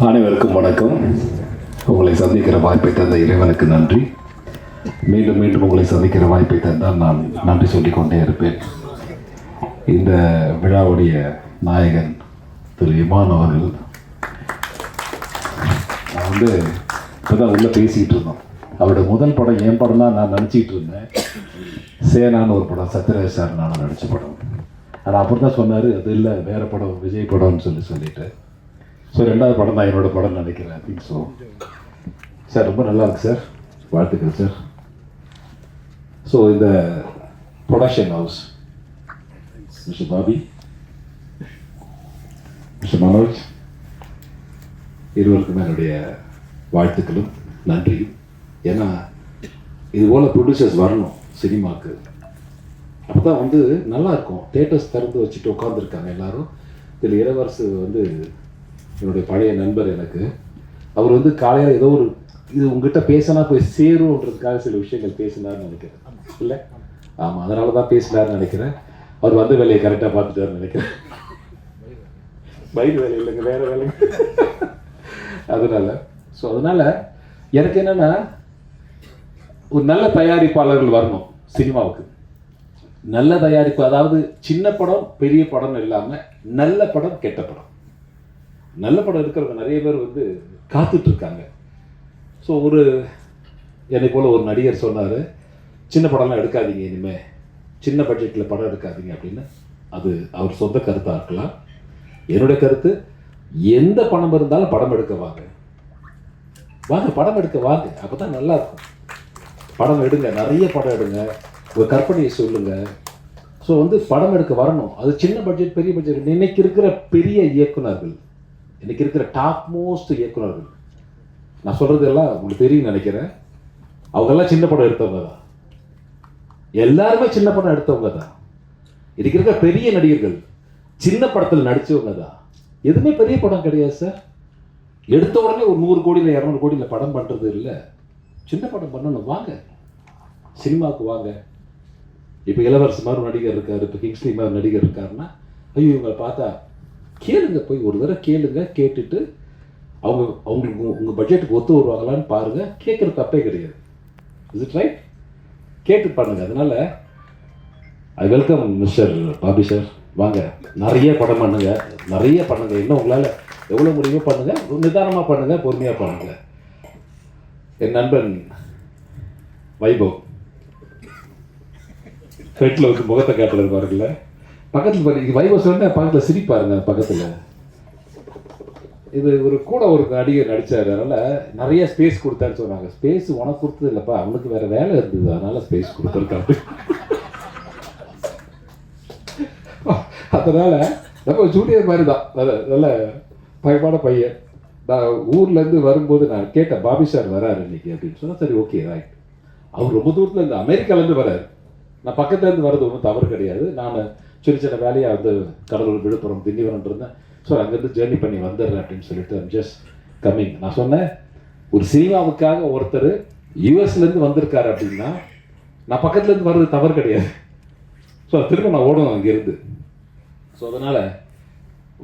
அனைவருக்கும் வணக்கம். உங்களை சந்திக்கிற வாய்ப்பை தந்த இறைவனுக்கு நன்றி. மீண்டும் மீண்டும் உங்களை சந்திக்கிற வாய்ப்பை தந்தால் நான் நன்றி சொல்லிக்கொண்டே இருப்பேன். இந்த விழாவுடைய நாயகன் திரு இமான் அவர்கள், நான் இப்போ தான் உள்ளே பேசிக்கிட்டு இருந்தோம். அவருடைய முதல் படம் என் படம் தான் நான் நினச்சிக்கிட்டு இருந்தேன். சேனான்னு ஒரு படம், சத்யராஜ் சார் நான் நடித்த படம். ஆனால் அப்புறம் தான் சொன்னார், அது இல்லை வேறு படம், விஜய் படம்னு சொல்லிட்டு. ஸோ ரெண்டாவது படம் தான் என்னோடய படம் நினைக்கிறேன். I think so. சார் ரொம்ப நல்லா இருக்கு சார், வாழ்த்துக்கள் சார். ஸோ இந்த production house, mister Bobby, mister Manoj, இருவருக்கும் என்னுடைய வாழ்த்துக்களும் நன்றியும். ஏன்னா இது போல் ப்ரொடியூசர்ஸ் வரணும் சினிமாவுக்கு. அப்போ தான் நல்லாயிருக்கும். தேட்டர்ஸ் திறந்து வச்சுட்டு உட்காந்துருக்காங்க எல்லோரும். இதில் இளவரசு என்னுடைய பழைய நண்பர். எனக்கு அவர் காலையில் ஏதோ ஒரு இது உங்ககிட்ட பேசினா போய் சேரும்ன்றதுக்காக சில விஷயங்கள் பேசினார்னு நினைக்கிறேன். இல்லை, ஆமாம், அதனால தான் பேசினார்னு நினைக்கிறேன். அவர் வேலையை கரெக்டாக பார்த்துட்டாருன்னு நினைக்கிறேன். பைக் வேலை இல்லைங்க, வேறு வேலைங்க. அதனால் எனக்கு என்னென்னா, ஒரு நல்ல தயாரிப்பாளர்கள் வரணும் சினிமாவுக்கு. நல்ல தயாரிப்பு, அதாவது சின்ன படம் பெரிய படம் இல்லாமல் நல்ல படம் கெட்ட படம். நல்ல படம் இருக்கிறவங்க நிறைய பேர் காத்துட்ருக்காங்க. ஸோ என்னை போல் ஒரு நடிகர் சொன்னார், சின்ன படம்லாம் எடுக்காதீங்க இனிமேல், சின்ன பட்ஜெட்டில் படம் எடுக்காதீங்க அப்படின்னு. அது அவர் சொந்த கருத்தாக இருக்கலாம். என்னுடைய கருத்து, எந்த பணம் இருந்தாலும் படம் எடுக்க வாங்க, படம் எடுக்க வாங்க. அப்போ தான் நல்லாயிருக்கும். படம் எடுங்க, நிறைய படம் எடுங்க, ஒரு கற்பனையை சொல்லுங்கள். ஸோ படம் எடுக்க வரணும். அது சின்ன பட்ஜெட் பெரிய பட்ஜெட். இன்னைக்கு இருக்கிற பெரிய இயக்குனர்கள், இன்னைக்கு இருக்கிற டாப் மோஸ்ட் இயக்குனர்கள், நான் சொல்கிறது எல்லாம் உங்களுக்கு தெரியும் நினைக்கிறேன், அவங்கெல்லாம் சின்ன படம் எடுத்தவங்க தான். எல்லாருமே சின்ன படம் எடுத்தவங்க தான். இன்னைக்கு இருக்கிற பெரிய நடிகர்கள் சின்ன படத்தில் நடித்தவங்க தான். எதுவுமே பெரிய படம் கிடையாது சார். எடுத்த உடனே ஒரு 100 கோடியில் 200 கோடியில் படம் பண்ணுறது இல்லை. சின்ன படம் பண்ணணும், வாங்க சினிமாவுக்கு வாங்க. இப்போ இளவரசு மாதிரி ஒரு நடிகர் இருக்கார், இப்போ கிங்ஸ்லி மாதிரி நடிகர் இருக்காருன்னா, ஐயோ இவங்களை பார்த்தா கேளுங்க, போய் ஒரு தடவை கேளுங்க. கேட்டுட்டு அவங்களுக்கு உங்கள் பட்ஜெட்டுக்கு ஒத்து வருவாங்களான்னு பாருங்கள். கேட்குறது தப்பே கிடையாது. Is it right? கேட்டு பண்ணுங்கள். அதனால் I welcome mister Bobby sir. வாங்க, நிறைய படம் பண்ணுங்கள், நிறைய பண்ணுங்கள். இன்னும் உங்களால் எவ்வளோ முடியுமோ பண்ணுங்கள். நிதானமாக பண்ணுங்கள், பொறுமையாக பண்ணுங்கள். என் நண்பன் வைபவ் ஃப்ரெண்டில் முகத்தை காட்டுறது பாருங்கள, பக்கத்தில் பாருங்க. வைபவ் சொன்னால் பக்கத்தில் சிரிப்பாருங்க. பக்கத்தில் இது ஒரு நடிகர் நடித்தார், அதனால் நிறைய ஸ்பேஸ் கொடுத்தான்னு சொன்னாங்க. ஸ்பேஸ் உனக்கு கொடுத்தது இல்லைப்பா, அவனுக்கு வேறு வேலை இருந்தது, அதனால் ஸ்பேஸ் கொடுத்துருக்காரு. அதனால் நம்ம ஜூனியர் மாதிரி தான், நல்ல பயமான பையன். நான் ஊர்லேருந்து வரும்போது நான் கேட்டேன், பாபி சார் வராரு இன்னைக்கு அப்படின்னு சொன்னால், சரி ஓகே ரைட். அவர் ரொம்ப தூரத்துலேருந்து, அமெரிக்காலேருந்து வராரு. நான் பக்கத்துலேருந்து வர்றது ஒன்றும் தவறு கிடையாது. நான் சின்ன சின்ன வேலையாக கடலூர், விழுப்புரம், திண்டிவனம் இருந்தேன். ஸோ அங்கேருந்து ஜேர்னி பண்ணி வந்துடுறேன் அப்படின்னு சொல்லிட்டு ஐம் ஜஸ்ட் கம்மிங். நான் சொன்னேன், ஒரு சினிமாவுக்காக ஒருத்தர் யூஎஸ்லேருந்து வந்திருக்காரு அப்படின்னா நான் பக்கத்துலேருந்து வர்றது தவறு கிடையாது. ஸோ திரும்ப நான் ஓடணும் அங்கேருந்து. ஸோ அதனால்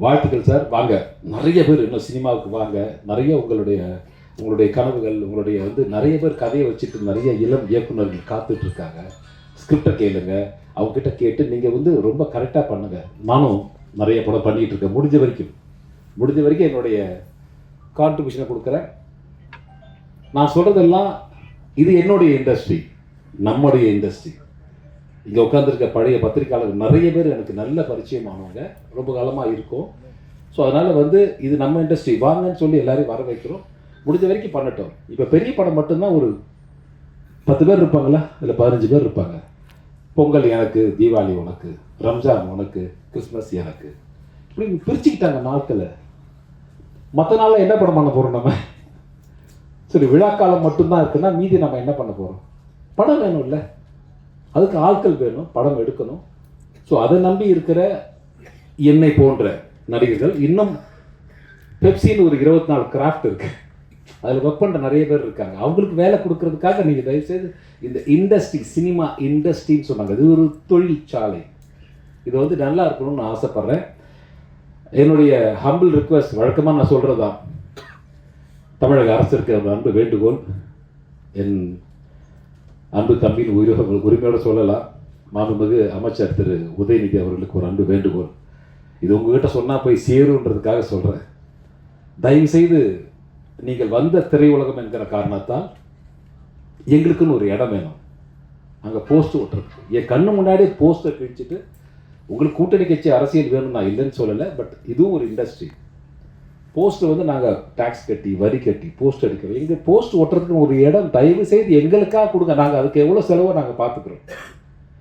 வாழ்த்துக்கள் சார். வாங்க, நிறைய பேர் இன்னும் சினிமாவுக்கு வாங்க. நிறைய உங்களுடைய கனவுகள், உங்களுடைய நிறைய பேர் கதையை வச்சுட்டு நிறைய இளம் இயக்குநர்கள் காத்துட்ருக்காங்க. ஸ்கிரிப்டை கேளுங்க, அவங்ககிட்ட கேட்டு நீங்கள் ரொம்ப கரெக்டாக பண்ணுங்கள். நானும் நிறைய படம் பண்ணிகிட்டு இருக்கேன். முடிஞ்ச வரைக்கும் என்னுடைய கான்ட்ரிபியூஷனை கொடுக்குறேன். நான் சொல்கிறதெல்லாம் இது என்னுடைய இண்டஸ்ட்ரி, நம்முடைய இண்டஸ்ட்ரி. இங்கே உட்காந்துருக்க பழைய பத்திரிக்கையாளர்கள் நிறைய பேர் எனக்கு நல்ல பரிச்சயமானவங்க, ரொம்ப காலமாக இருக்கும். ஸோ அதனால் இது நம்ம இண்டஸ்ட்ரி, வாங்கன்னு சொல்லி எல்லோரையும் வர வைக்கிறோம். முடிஞ்ச வரைக்கும் பண்ணட்டும். இப்போ பெரிய படம் மட்டும்தான் ஒரு 10 பேர் இருப்பாங்களா, இல்லை 15 பேர் இருப்பாங்க. பொங்கல் எனக்கு, தீபாவளி உனக்கு, ரம்ஜான் உனக்கு, கிறிஸ்மஸ் எனக்கு, இப்படி பிரிச்சுக்கிட்டாங்க நாட்களை. மற்ற நாளில் என்ன படம் பண்ண போகிறோம் நம்ம? சரி, விழாக்காலம் மட்டும்தான் இருக்குன்னா மீதி நம்ம என்ன பண்ண போகிறோம்? படம் வேணும் இல்லை, அதுக்கு ஆட்கள் வேணும், படம் எடுக்கணும். ஸோ அதை நம்பி இருக்கிற என்னை போன்ற நடிகர்கள், இன்னும் பெப்சின்னு ஒரு 24 கிராஃப்ட் இருக்குது, அதில் ஒர்க் பண்ணுற நிறைய பேர் இருக்காங்க. அவங்களுக்கு வேலை கொடுக்கறதுக்காக நீங்கள் தயவுசெய்து இந்த இண்டஸ்ட்ரி, சினிமா இண்டஸ்ட்ரின்னு சொன்னாங்க, இது ஒரு தொழிற்சாலை. இது நல்லா இருக்கணும்னு நான் ஆசைப்பட்றேன். என்னுடைய ஹம்பிள் ரிக்வெஸ்ட், வழக்கமாக நான் சொல்கிறது தான், தமிழக அரசிற்கு ஒரு அன்பு வேண்டுகோள், என் அன்பு தம்பியின் உரிமையோடு சொல்லலாம், மாண்புமிகு அமைச்சர் திரு உதயநிதி அவர்களுக்கு ஒரு அன்பு வேண்டுகோள். இது உங்ககிட்ட சொன்னால் போய் சேருன்றதுக்காக சொல்கிறேன். தயவுசெய்து நீங்கள் வந்த திரையுலகம் என்கிற காரணத்தால் எங்களுக்குன்னு ஒரு இடம் வேணும். அங்கே போஸ்ட் ஓட்டுறதுக்கு என் கண்ணு முன்னாடியே போஸ்டர் கிழிச்சிட்டு, உங்களுக்கு கூட்டணி கட்சி அரசியல் வேணும் நான் இல்லைன்னு சொல்லலை, பட் இதுவும் ஒரு இண்டஸ்ட்ரி. போஸ்ட் வந்து நாங்கள் டேக்ஸ் கட்டி வரி கட்டி போஸ்ட் அடிக்கிறோம். எங்கள் போஸ்ட் ஓட்டுறதுக்கு ஒரு இடம் தயவு செய்து எங்களுக்காக கொடுங்க. நாங்கள் அதுக்கு எவ்வளோ செலவோ நாங்கள் பார்த்துக்குறோம்.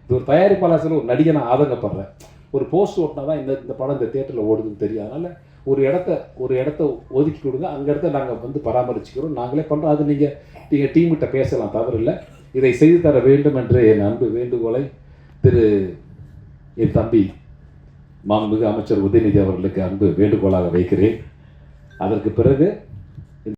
இது ஒரு தயாரிப்பாளர் செலவு, ஒரு நடிகை நான் ஆதங்கப்படுறேன். ஒரு போஸ்ட் ஓட்டினா தான் இந்த படம் இந்த தேட்டரில் ஓடுதுன்னு தெரியும். அதனால் ஒரு இடத்த ஒதுக்கி கொடுங்க. அங்கே இடத்த நாங்கள் வந்து பராமரிச்சுக்கிறோம், நாங்களே பண்ணுறோம். அது நீங்கள் டீம்கிட்ட பேசலாம், தவறில்லை. இதை செய்து தர வேண்டும் என்று என் அன்பு வேண்டுகோளை என் தம்பி மாண்புமிகு அமைச்சர் உதயநிதி அவர்களுக்கு அன்பு வேண்டுகோளாக வைக்கிறேன். அதற்கு பிறகு